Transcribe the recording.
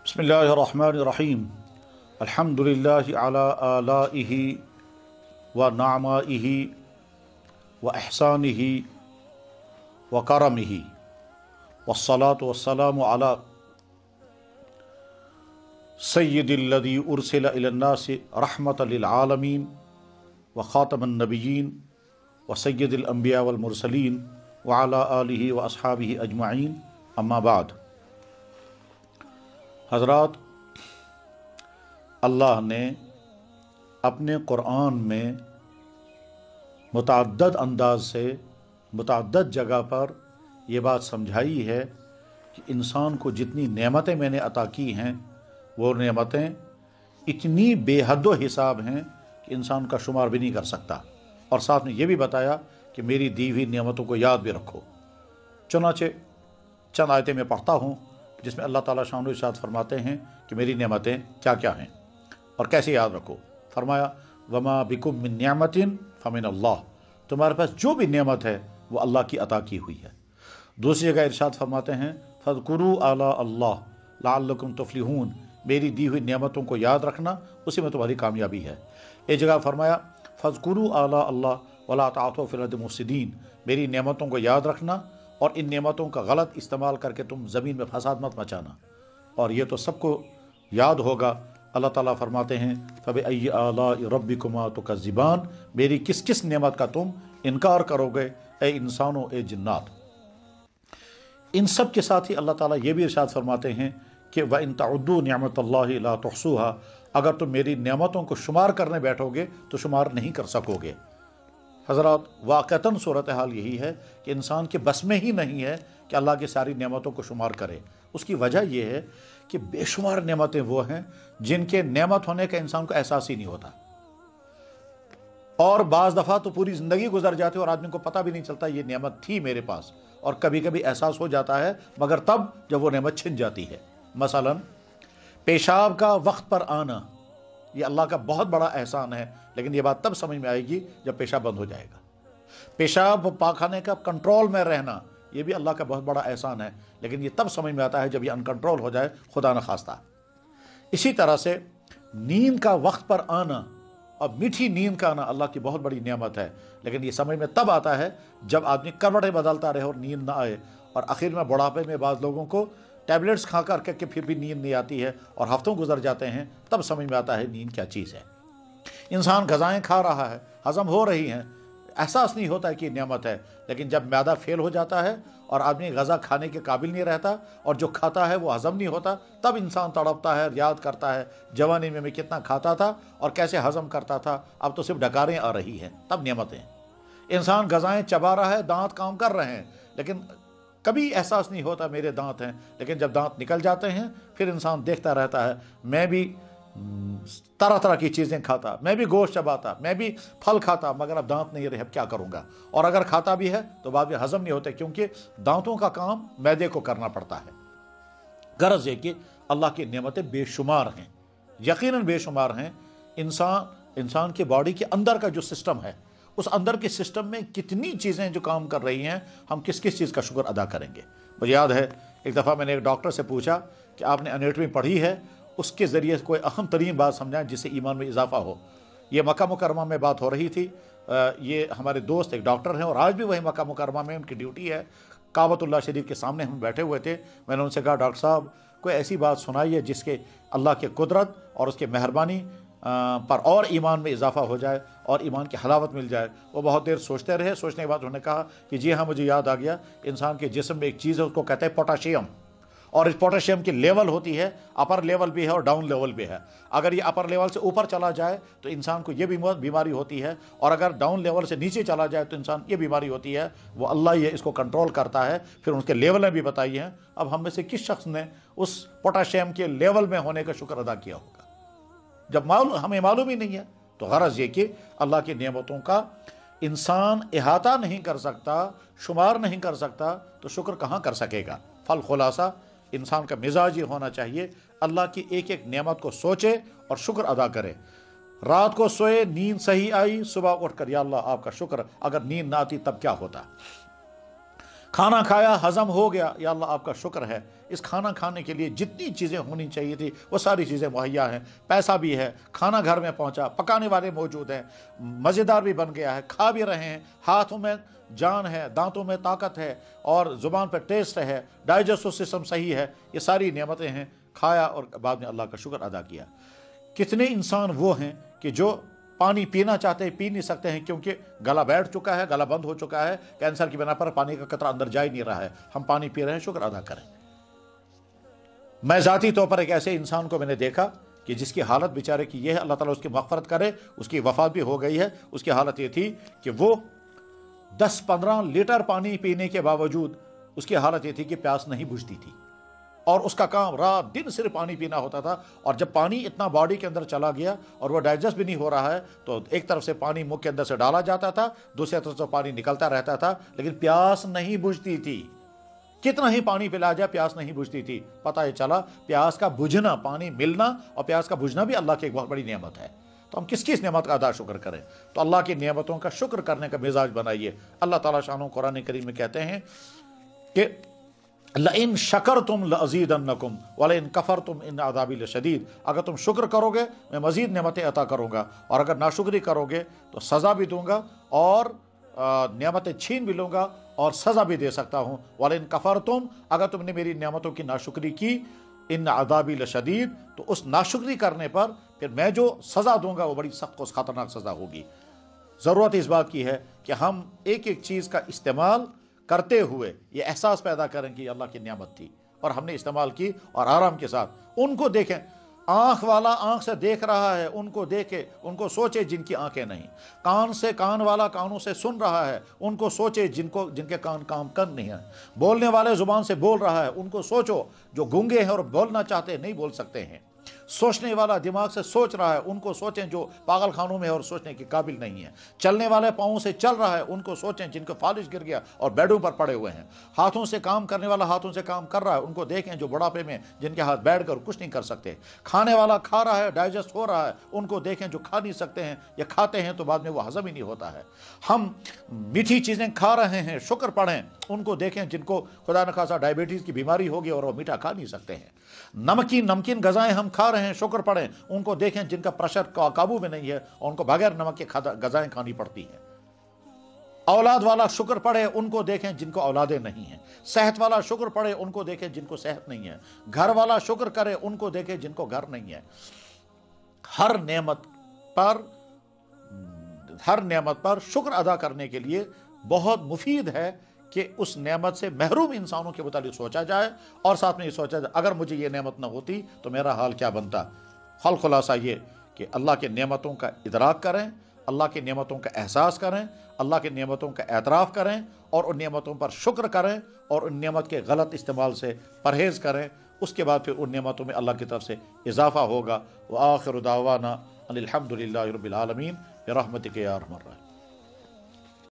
बिस्मिल्लाहिर्रहमानिर्रहीम। अल्हम्दुलिल्लाहि अला आलाइहि व नामाइहि व ihसानिहि व करमिहि वस्सलातु वस्सलामु अला सय्यिदिल्लज़ी उरसिला इलन्नासि रहमतल लिल आलमीन व खातमन नबिय्यीन व सय्यिदिल अंबिया वल मुरसलीन व अला आलिहि व अस्हाबिहि अजमाइन। अम्मा बाद। हज़रात, अल्लाह ने अपने क़ुरआन में मुतअद्दिद अंदाज से मुतअद्दिद जगह पर ये बात समझाई है कि इंसान को जितनी नेमतें मैंने अता की हैं वो नेमतें इतनी बेहद हिसाब हैं कि इंसान का शुमार भी नहीं कर सकता। और साथ में ये भी बताया कि मेरी दी हुई नेमतों को याद भी रखो। चुनाचे चंद आयतें मैं पढ़ता हूँ जिसमें अल्लाह ताला शान इरशाद फरमाते हैं कि मेरी नेमतें क्या क्या हैं और कैसे याद रखो। फरमाया वमा बिकुम मिन निअमतिन फमिन अल्लाह, तुम्हारे पास जो भी नेमत है वो अल्लाह की अता की हुई है। दूसरी जगह इरशाद फरमाते हैं फज़कुरू आला अल्लाह लअल्लकुम तुफ्लिहून, मेरी दी हुई नेमतों को याद रखना, उसी में तुम्हारी कामयाबी है। एक जगह फरमाया फज़कुरू आला अल्लाह वला ताअतू फिल अर्दि मुफ़सिदीन, मेरी नेमतों को याद रखना और इन नेमतों का गलत इस्तेमाल करके तुम ज़मीन में फसाद मत मचाना। और ये तो सबको याद होगा। अल्लाह ताला फरमाते हैं फ़बिअय्यि आलाइ रब्बिकुमा तुकज़्ज़िबान, मेरी किस किस नेमत का तुम इनकार करोगे ए इंसानों ए जिन्नात। इन सब के साथ ही अल्लाह ताला ये भी इरशाद फरमाते हैं कि व इन तउद्दू निअमतल्लाहि ला तुहसूहा, अगर तुम मेरी नेमतों को शुमार करने बैठोगे तो शुमार नहीं कर सकोगे। हज़रात, वाक़तन सूरत हाल यही है कि इंसान के बस में ही नहीं है कि अल्लाह की सारी नेमतों को शुमार करे। उसकी वजह यह है कि बेशुमार नेमतें वो हैं जिनके नेमत होने का इंसान को एहसास ही नहीं होता। और बाज़ दफ़ा तो पूरी ज़िंदगी गुजर जाती है और आदमी को पता भी नहीं चलता ये नेमत थी मेरे पास, और कभी कभी एहसास हो जाता है मगर तब जब वो नेमत छिन जाती है। मसलन पेशाब का वक्त पर आना, ये अल्लाह का बहुत बड़ा एहसान है, लेकिन ये बात तब समझ में आएगी जब पेशाब बंद हो जाएगा। पेशाब पाखाने का कंट्रोल में रहना, ये भी अल्लाह का बहुत बड़ा एहसान है, लेकिन ये तब समझ में आता है जब ये अनकंट्रोल हो जाए, खुदा न खास्ता। इसी तरह से नींद का वक्त पर आना और मीठी नींद का आना अल्लाह की बहुत बड़ी नेमत है, लेकिन ये समझ में तब आता है जब आदमी करवटें बदलता रहे और नींद ना आए। और आखिर में बुढ़ापे में बाज़ लोगों को टैबलेट्स खा करके फिर भी नींद नहीं आती है और हफ्तों गुजर जाते हैं, तब समझ में आता है नींद क्या चीज़ है। इंसान ग़िज़ाएँ खा रहा है, हज़म हो रही हैं, एहसास नहीं होता है कि नेमत है, लेकिन जब मैदा फेल हो जाता है और आदमी ग़ज़ा खाने के काबिल नहीं रहता और जो खाता है वो हज़म नहीं होता, तब इंसान तड़पता है, याद करता है जवानी में मैं कितना खाता था और कैसे हज़म करता था, अब तो सिर्फ डकारें आ रही हैं, तब नेमतें। इंसान ग़िज़ाएँ चबा रहा है, दांत काम कर रहे हैं, लेकिन कभी एहसास नहीं होता मेरे दांत हैं, लेकिन जब दांत निकल जाते हैं फिर इंसान देखता रहता है मैं भी तरह तरह की चीज़ें खाता, मैं भी गोश्त चबाता, मैं भी फल खाता, मगर अब दांत नहीं रहे, अब क्या करूँगा। और अगर खाता भी है तो बाद में हज़म नहीं होते, क्योंकि दांतों का काम मैदे को करना पड़ता है। गरज है कि अल्लाह की नेमतें बेशुमार हैं, यकीनन बेशुमार हैं। इंसान के बॉडी के अंदर का जो सिस्टम है, उस अंदर के सिस्टम में कितनी चीज़ें जो काम कर रही हैं, हम किस किस चीज़ का शुक्र अदा करेंगे। मुझे याद है एक दफ़ा मैंने एक डॉक्टर से पूछा कि आपने एनाटॉमी पढ़ी है, उसके ज़रिए कोई अहम तरीन बात समझाएं जिससे ईमान में इजाफा हो। ये मक्का मुकरमा में बात हो रही थी। ये हमारे दोस्त एक डॉक्टर हैं और आज भी वही मक्का मुकरमा में उनकी ड्यूटी है। काबतुल्लाह शरीफ के सामने हम बैठे हुए थे। मैंने उनसे कहा डॉक्टर साहब कोई ऐसी बात सुनाइए जिसके अल्लाह के कुदरत और उसके मेहरबानी पर और ईमान में इजाफा हो जाए और ईमान की हलावत मिल जाए। वो बहुत देर सोचते रहे, सोचने के बाद उन्होंने कहा कि जी हाँ, मुझे याद आ गया, इंसान के जिस्म में एक चीज़ है, उसको कहते हैं पोटाशियम। और इस पोटेशियम की लेवल होती है, अपर लेवल भी है और डाउन लेवल भी है। अगर ये अपर लेवल से ऊपर चला जाए तो इंसान को ये बीमारी होती है, और अगर डाउन लेवल से नीचे चला जाए तो इंसान ये बीमारी होती है। वो अल्लाह ये इसको कंट्रोल करता है। फिर उसके लेवलें भी बताई हैं। अब हम में से किस शख्स ने उस पोटाशियम के लेवल में होने का शुक्र अदा किया होगा, जब हमें मालूम ही नहीं है। तो गरज ये कि अल्लाह की नेमतों का इंसान इहाता नहीं कर सकता, शुमार नहीं कर सकता, तो शुक्र कहाँ कर सकेगा। फल खुलासा इंसान का मिजाज ये होना चाहिए, अल्लाह की एक एक नेमत को सोचे और शुक्र अदा करे। रात को सोए, नींद सही आई, सुबह उठकर या अल्लाह आपका शुक्र, अगर नींद ना आती तब क्या होता। खाना खाया, हजम हो गया, या अल्लाह आपका शुक्र है, اس کھانا کھانے کے لیے جتنی چیزیں ہونی چاہیے تھی وہ ساری چیزیں مہیا ہیں، پیسہ بھی ہے، کھانا گھر میں پہنچا، پکانے والے موجود ہیں، مزیدار بھی بن گیا ہے، کھا بھی رہے ہیں، ہاتھوں میں جان ہے، دانتوں میں طاقت ہے، اور زبان پہ ٹیسٹ ہے، ڈائجسٹو سسٹم صحیح ہے، یہ ساری نعمتیں ہیں، کھایا اور بعد میں اللہ کا شکر ادا کیا۔ کتنے انسان وہ ہیں کہ جو پانی پینا چاہتے ہیں، پی نہیں سکتے ہیں کیونکہ گلا بیٹھ چکا ہے، گلا بند ہو چکا ہے، کینسر کی بنا پر پانی کا قطرہ اندر جا ہی نہیں رہا ہے، ہم پانی پی رہے ہیں، شکر ادا کریں۔ میں ذاتی طور پر ایک ایسے انسان کو میں نے دیکھا کہ جس کی حالت بیچارے کی یہ ہے، اللہ تعالیٰ اس کی مغفرت کرے، اس کی وفات بھی ہو گئی ہے، اس کی حالت یہ تھی کہ وہ 10-15 لیٹر پانی پینے کے باوجود اس کی حالت یہ تھی کہ پیاس نہیں بجھتی تھی، اور اس کا کام رات دن صرف پانی پینا ہوتا تھا، اور جب پانی اتنا باڈی کے اندر چلا گیا اور وہ ڈائجسٹ بھی نہیں ہو رہا ہے تو ایک طرف سے پانی منہ کے اندر سے ڈالا جاتا تھا، دوسری طرف سے پانی نکلتا رہتا تھا، لیکن پیاس نہیں بجھتی تھی۔ کتنا ہی پانی پلا جائے پیاس نہیں بجھتی تھی۔ پتہ یہ چلا پیاس کا بجھنا، پانی ملنا اور پیاس کا بجھنا بھی اللہ کی ایک بہت بڑی نعمت ہے۔ تو ہم کس کس نعمت کا ادا شکر کریں؟ تو اللہ کی نعمتوں کا شکر کرنے کا مزاج بنائیے۔ اللہ تعالیٰ شانہ قرآن کریم میں کہتے ہیں کہ لَإِن شَكَرْتُمْ لَأَزِيدَنَّكُمْ وَلَإِن كَفَرْتُمْ إِنَّ عَذَابِي لَشَدِيدٌ۔ اگر تم شکر کرو گے میں مزید نعمتیں عطا کروں گا، اور اگر ناشکری کرو گے تو سزا بھی دوں گا، اور نعمتیں چھین بھی لوں گا اور سزا بھی دے سکتا ہوں۔ وَلَإِن كَفَرْتُمْ، اگر تم نے میری نعمتوں کی ناشکری کی، إِنَّ عَذَابِي لَشَدِيدٌ، تو اس ناشکری کرنے پر پھر میں جو سزا دوں گا وہ بڑی سخت و خطرناک سزا ہوگی۔ ضرورت اس بات کی ہے کہ ہم ایک ایک چیز کا استعمال کرتے ہوئے یہ احساس پیدا کریں کہ یہ اللہ کی نعمت تھی اور ہم نے استعمال کی، اور آرام کے ساتھ ان کو دیکھیں۔ آنکھ والا آنکھ سے دیکھ رہا ہے، ان کو دیکھے، ان کو سوچے جن کی آنکھیں نہیں۔ کان سے کان والا کانوں سے سن رہا ہے، ان کو سوچے جن کے کان کام کر نہیں ہیں۔ بولنے والے زبان سے بول رہا ہے، ان کو سوچو جو گونگے ہیں اور بولنا چاہتے نہیں بول سکتے ہیں۔ سوچنے والا دماغ سے سوچ رہا ہے، ان کو سوچیں جو پاگل خانوں میں اور سوچنے کے قابل نہیں ہیں۔ چلنے والے پاؤں سے چل رہا ہے، ان کو سوچیں جن کو فالش گر گیا اور بیڈوں پر پڑے ہوئے ہیں۔ ہاتھوں سے کام کرنے والا ہاتھوں سے کام کر رہا ہے، ان کو دیکھیں جو بڑھاپے میں جن کے ہاتھ بیٹھ کر کچھ نہیں کر سکتے۔ کھانے والا کھا رہا ہے، ڈائجسٹ ہو رہا ہے، ان کو دیکھیں جو کھا نہیں سکتے ہیں یا کھاتے ہیں تو بعد میں وہ ہضم ہی نہیں ہوتا ہے۔ ہم میٹھی چیزیں کھا رہے ہیں، شکر پڑھیں، ان کو دیکھیں جن کو خدا نخواستہ ڈائبٹیز کی بیماری ہوگی اور وہ میٹھا کھا نہیں سکتے ہیں۔ نمکین غذائیں ہم کھا رہے ہیں، شکر پڑھیں، ان کو دیکھیں جن کا پریشر قابو میں نہیں ہے اور ان کو بغیر نمک کے غذائیں کھانی پڑتی ہیں۔ اولاد والا شکر پڑھے، ان کو دیکھیں جن کو اولادیں نہیں ہیں۔ صحت والا شکر پڑھے، ان کو دیکھیں جن کو صحت نہیں ہے۔ گھر والا شکر کرے، ان کو دیکھیں جن کو گھر نہیں ہے۔ ہر نعمت پر شکر ادا کرنے کے لیے بہت مفید ہے کہ اس نعمت سے محروم انسانوں کے متعلق سوچا جائے، اور ساتھ میں یہ سوچا جائے اگر مجھے یہ نعمت نہ ہوتی تو میرا حال کیا بنتا۔ خلاصہ یہ کہ اللہ کے نعمتوں کا ادراک کریں، اللہ کی نعمتوں کا احساس کریں، اللہ کی نعمتوں کا اعتراف کریں، اور ان نعمتوں پر شکر کریں، اور ان نعمت کے غلط استعمال سے پرہیز کریں۔ اس کے بعد پھر ان نعمتوں میں اللہ کی طرف سے اضافہ ہوگا۔ وآخر دعوانا ان الحمد للہ رب العالمین برحمتک یا ارحم الراحمین۔